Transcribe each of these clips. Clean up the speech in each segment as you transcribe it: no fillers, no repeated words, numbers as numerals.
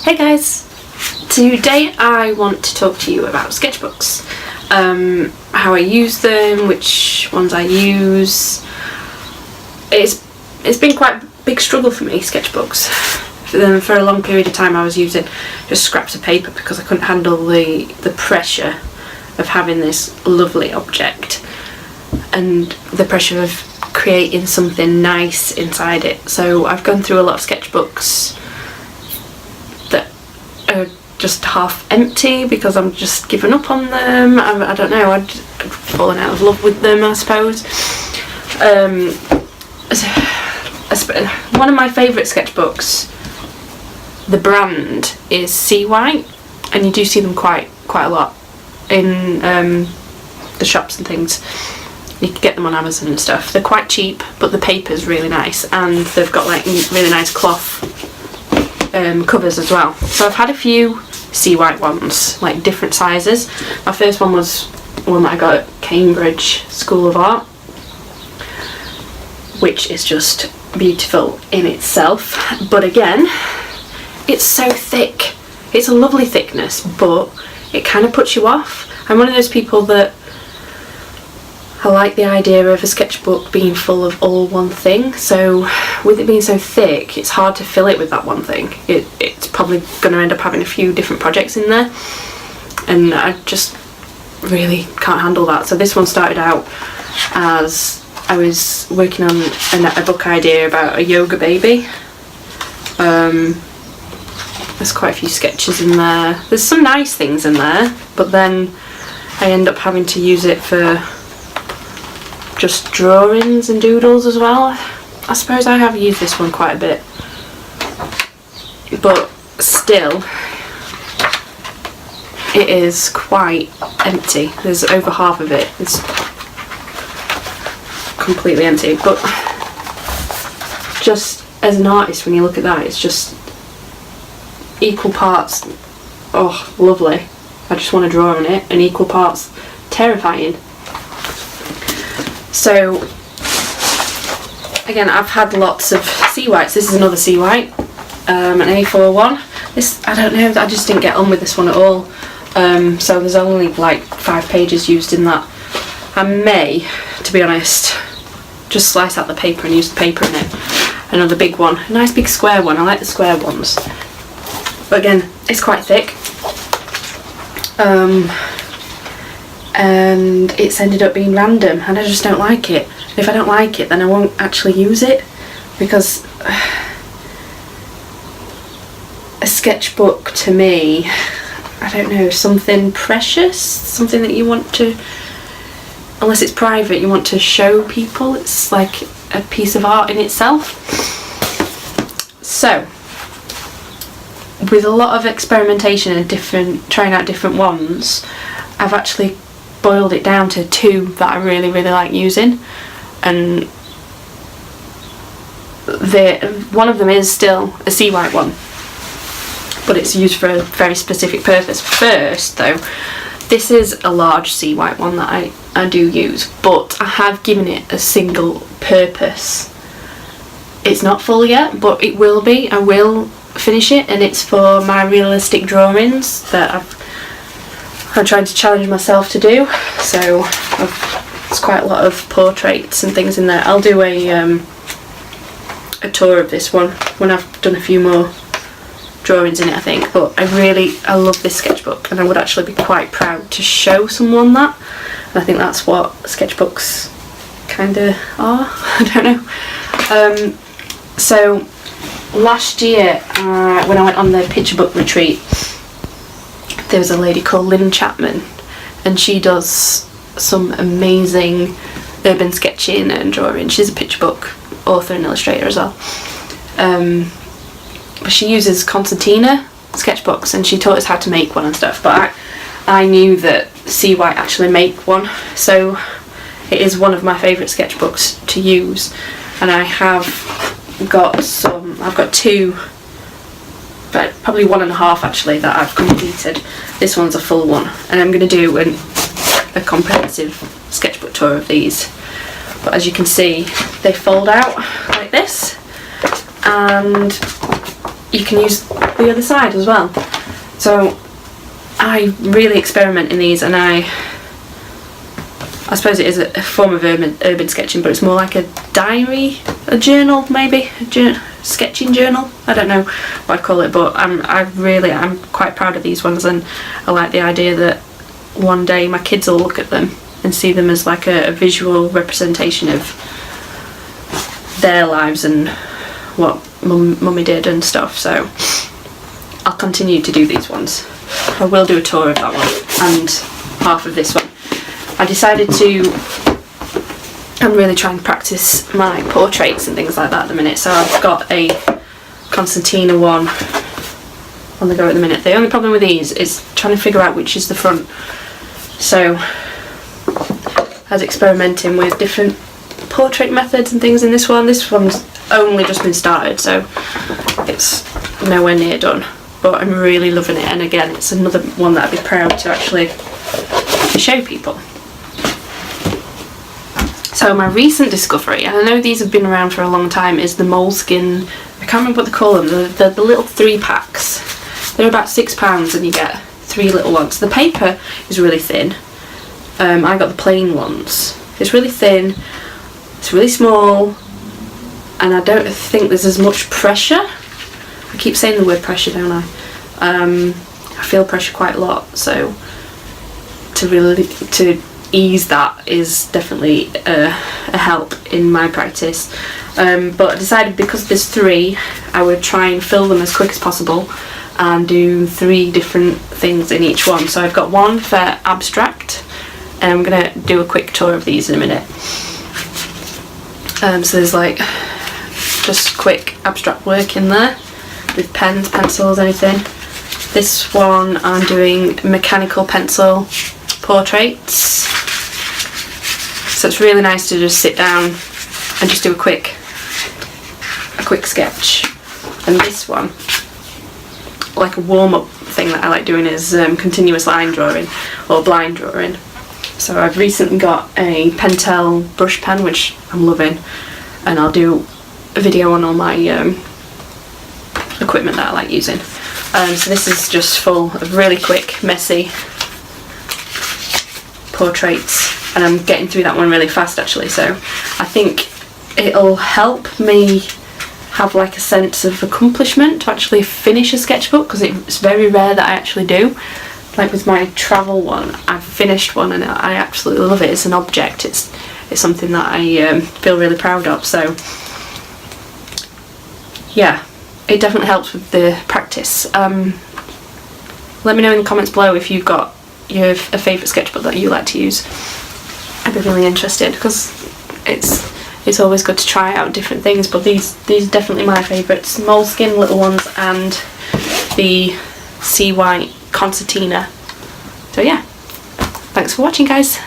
Hey guys! Today I want to talk to you about sketchbooks. How I use them, which ones I use. It's been quite a big struggle for me, sketchbooks. For a long period of time I was using just scraps of paper because I couldn't handle the pressure of having this lovely object and the pressure of creating something nice inside it. So I've gone through a lot of sketchbooks that are just half empty because I'm just given up on them. I don't know, I'd fallen out of love with them, I suppose. One of my favourite sketchbooks, the brand is Sea White, and you do see them quite a lot in the shops and things. You can get them on Amazon and stuff. They're quite cheap, but the paper's really nice, and they've got like really nice cloth covers as well. So I've had a few Sea White ones, like different sizes. My first one was one that I got at Cambridge School of Art, which is just beautiful in itself. But again, it's so thick. It's a lovely thickness, but it kind of puts you off. I'm one of those people that I like the idea of a sketchbook being full of all one thing, so with it being so thick it's hard to fill it with that one thing. It's probably going to end up having a few different projects in there, and I just really can't handle that. So this one started out as I was working on a book idea about a yoga baby. There's quite a few sketches in there. There's some nice things in there, but then I end up having to use it for just drawings and doodles as well. I suppose I have used this one quite a bit, but still it is quite empty. There's over half of it is completely empty, but just as an artist, when you look at that, it's just equal parts, oh lovely, I just want to draw on it, and equal parts terrifying. So again, I've had lots of Sea Whites. This is another Sea White, an A4 one. This, I don't know, I just didn't get on with this one at all. So there's only like 5 pages used in that. I may, to be honest, just slice out the paper and use the paper in it. Another big one, a nice big square one. I like the square ones, but again, it's quite thick. And it's ended up being random, and I just don't like it. If I don't like it, then I won't actually use it, because a sketchbook to me, I don't know, something precious, something that you want to, unless it's private, you want to show people. It's like a piece of art in itself. So with a lot of experimentation and trying out different ones, I've actually boiled it down to 2 that I really like using, and one of them is still a Sea White one, but it's used for a very specific purpose. First though, this is a large Sea White one that I do use, but I have given it a single purpose. It's not full yet, but it will be. I will finish it, and it's for my realistic drawings that I'm trying to challenge myself to do. So there's quite a lot of portraits and things in there. I'll do a tour of this one when I've done a few more drawings in it, I think. But I love this sketchbook, and I would actually be quite proud to show someone that. And I think that's what sketchbooks kind of are. I don't know. So last year when I went on the picture book retreat, there was a lady called Lynn Chapman, and she does some amazing urban sketching and drawing. She's a picture book author and illustrator as well. But she uses concertina sketchbooks, and she taught us how to make one and stuff. But I knew that Sea White actually make one, so it is one of my favourite sketchbooks to use. And I have got I've got 2, but probably 1.5 actually, that I've completed. This one's a full one, and I'm going to do a comprehensive sketchbook tour of these. But as you can see, they fold out like this, and you can use the other side as well. So I really experiment in these, and I suppose it is a form of urban sketching, but it's more like a diary, a journal maybe, sketching journal. I don't know what I'd call it, but I'm quite proud of these ones, and I like the idea that one day my kids will look at them and see them as like a visual representation of their lives and what mummy did and stuff. So I'll continue to do these ones. I will do a tour of that one and half of this one. I decided I'm really trying to practice my portraits and things like that at the minute, so I've got a concertina one on the go at the minute. The only problem with these is trying to figure out which is the front. So I was experimenting with different portrait methods and things in this one. This one's only just been started, so it's nowhere near done, but I'm really loving it, and again it's another one that I'd be proud to actually show people. So my recent discovery, and I know these have been around for a long time, is the Moleskine, I can't remember what they call them, the little 3-packs. They're about £6 and you get 3 little ones. The paper is really thin. I got the plain ones. It's really thin, it's really small, and I don't think there's as much pressure. I keep saying the word pressure, don't I? I feel pressure quite a lot, so to ease that is definitely a help in my practice. But I decided because there's 3, I would try and fill them as quick as possible and do 3 different things in each one. So I've got one for abstract, and I'm going to do a quick tour of these in a minute. So there's like just quick abstract work in there with pens, pencils, anything. This one I'm doing mechanical pencil portraits. So it's really nice to just sit down and just do a quick sketch. And this one, like a warm-up thing that I like doing, is continuous line drawing or blind drawing. So I've recently got a Pentel brush pen, which I'm loving, and I'll do a video on all my equipment that I like using. So this is just full of really quick, messy portraits, and I'm getting through that one really fast actually, so I think it'll help me have like a sense of accomplishment to actually finish a sketchbook, because it's very rare that I actually do. Like with my travel one, I've finished one and I absolutely love it. It's an object, it's something that I feel really proud of, so yeah, it definitely helps with the practice. Let me know in the comments below if you've got a favourite sketchbook that you like to use. I'd be really interested, because it's always good to try out different things, but these are definitely my favourites. Moleskine little ones and the Sea White concertina. So yeah, thanks for watching guys.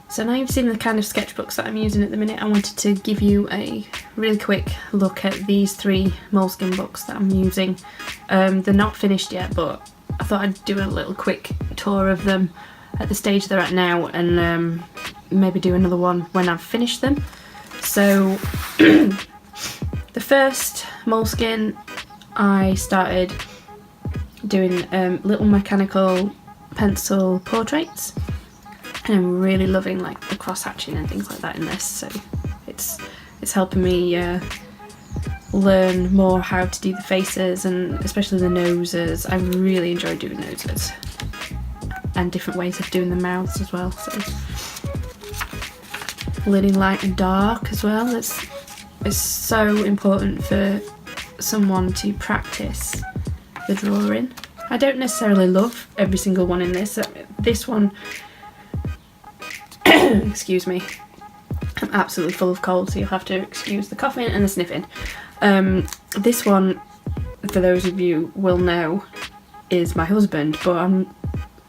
So now you've seen the kind of sketchbooks that I'm using at the minute, I wanted to give you a really quick look at these 3 Moleskine books that I'm using. They're not finished yet, but I thought I'd do a little quick tour of them at the stage they're at now, and maybe do another one when I've finished them. So the first Moleskine, I started doing little mechanical pencil portraits, and I'm really loving like the cross hatching and things like that in this, so it's helping me learn more how to do the faces, and especially the noses. I really enjoy doing noses and different ways of doing the mouths as well, so learning light and dark as well. It's so important for someone to practice the drawing. I don't necessarily love every single one in this. This one excuse me, I'm absolutely full of cold, so you'll have to excuse the coughing and the sniffing. This one, for those of you will know, is my husband, but I'm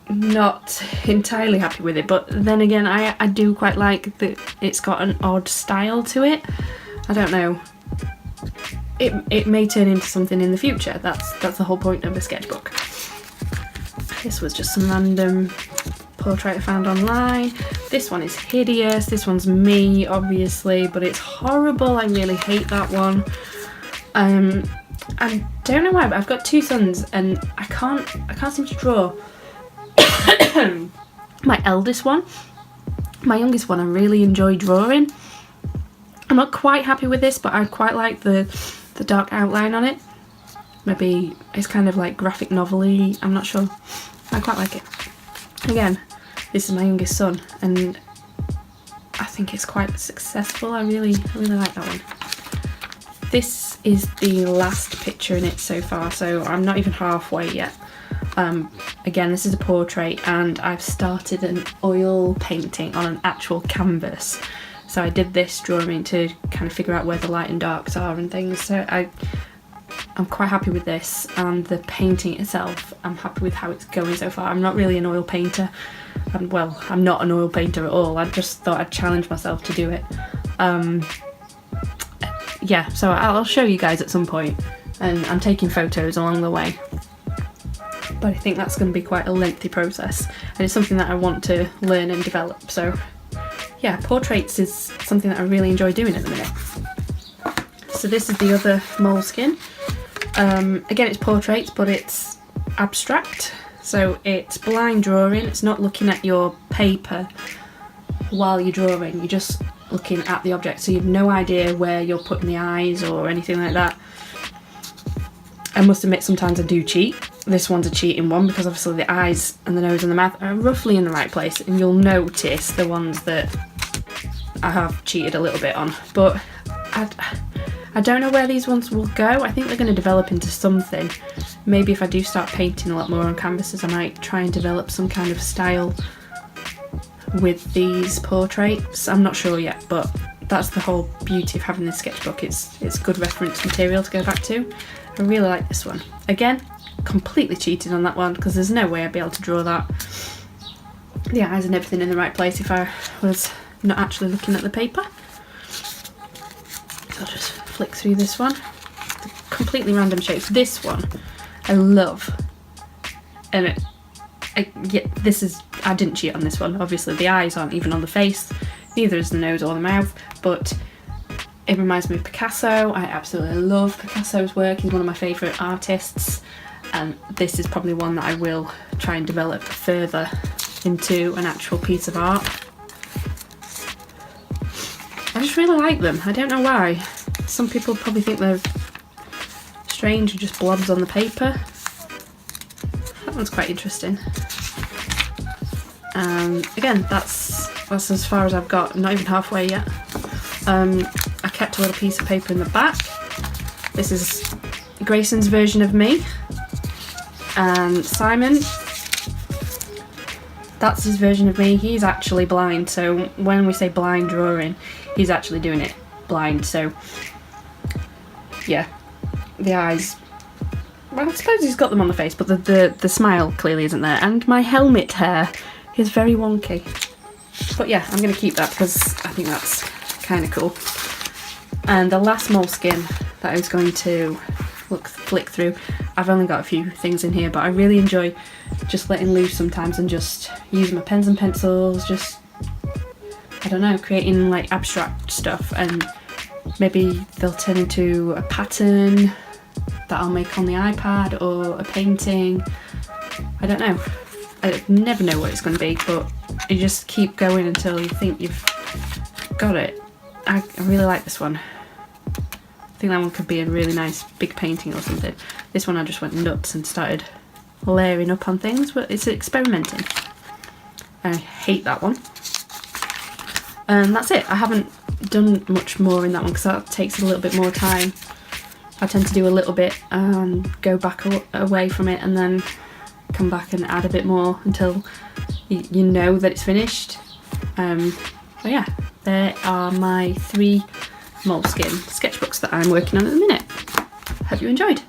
not entirely happy with it. But then again, I do quite like that it's got an odd style to it. I don't know, it may turn into something in the future. That's the whole point of a sketchbook. This was just some random portrait I found online. This one is hideous. This one's me, obviously, but it's horrible. I really hate that one. I don't know why, but I've got two sons and I can't seem to draw my eldest one. My youngest one I really enjoy drawing. I'm not quite happy with this, but I quite like the dark outline on it. Maybe it's kind of like graphic novel-y, I'm not sure. I quite like it. Again, this is my youngest son and I think it's quite successful. I really like that one. This is the last picture in it so far, so I'm not even halfway yet. Again, this is a portrait and I've started an oil painting on an actual canvas. So I did this drawing to kind of figure out where the light and darks are and things. So I'm quite happy with this, and the painting itself, I'm happy with how it's going so far. I'm not really an oil painter. Well, I'm not an oil painter at all. I just thought I'd challenge myself to do it. Yeah, so I'll show you guys at some point, and I'm taking photos along the way. But I think that's going to be quite a lengthy process, and it's something that I want to learn and develop. So yeah, portraits is something that I really enjoy doing at the minute. So this is the other moleskin. Again, it's portraits, but it's abstract. So it's blind drawing. It's not looking at your paper while you're drawing. You're just looking at the object, so you've no idea where you're putting the eyes or anything like that. I must admit, sometimes I do cheat. This one's a cheating one because obviously the eyes and the nose and the mouth are roughly in the right place, and you'll notice the ones that I have cheated a little bit on. But I don't know where these ones will go. I think they're going to develop into something. Maybe if I do start painting a lot more on canvases, I might try and develop some kind of style with these portraits. I'm not sure yet, but that's the whole beauty of having this sketchbook. It's good reference material to go back to. I really like this one. Again, completely cheated on that one because there's no way I'd be able to draw that. The eyes and everything in the right place if I was not actually looking at the paper. So I'll just flick through this one. Completely random shapes. This one I love, and yeah, this is, I didn't cheat on this one. Obviously the eyes aren't even on the face, neither is the nose or the mouth, but it reminds me of Picasso. I absolutely love Picasso's work. He's one of my favourite artists, and this is probably one that I will try and develop further into an actual piece of art. I just really like them. I don't know why. Some people probably think they're strange and just blobs on the paper. That one's quite interesting. Again, that's as far as I've got. I'm not even halfway yet. I kept a little piece of paper in the back. This is Grayson's version of me, and Simon, that's his version of me. He's actually blind, so when we say blind drawing, he's actually doing it blind. So yeah, the eyes, well, I suppose he's got them on the face, but the smile clearly isn't there, and my helmet hair is very wonky. But yeah, I'm going to keep that because I think that's kind of cool. And the last moleskin that I was going to flick through, I've only got a few things in here, but I really enjoy just letting loose sometimes and just using my pens and pencils, just, I don't know, creating like abstract stuff, and maybe they'll turn into a pattern that I'll make on the iPad or a painting. I don't know. I never know what it's going to be, but you just keep going until you think you've got it. I really like this one. I think that one could be a really nice big painting or something. This one I just went nuts and started layering up on things, but it's experimenting. I hate that one. And that's it. I haven't done much more in that one because that takes a little bit more time. I tend to do a little bit and go back away from it and then come back and add a bit more until you know that it's finished. But yeah, there are my 3 moleskin sketchbooks that I'm working on at the minute. Hope you enjoyed.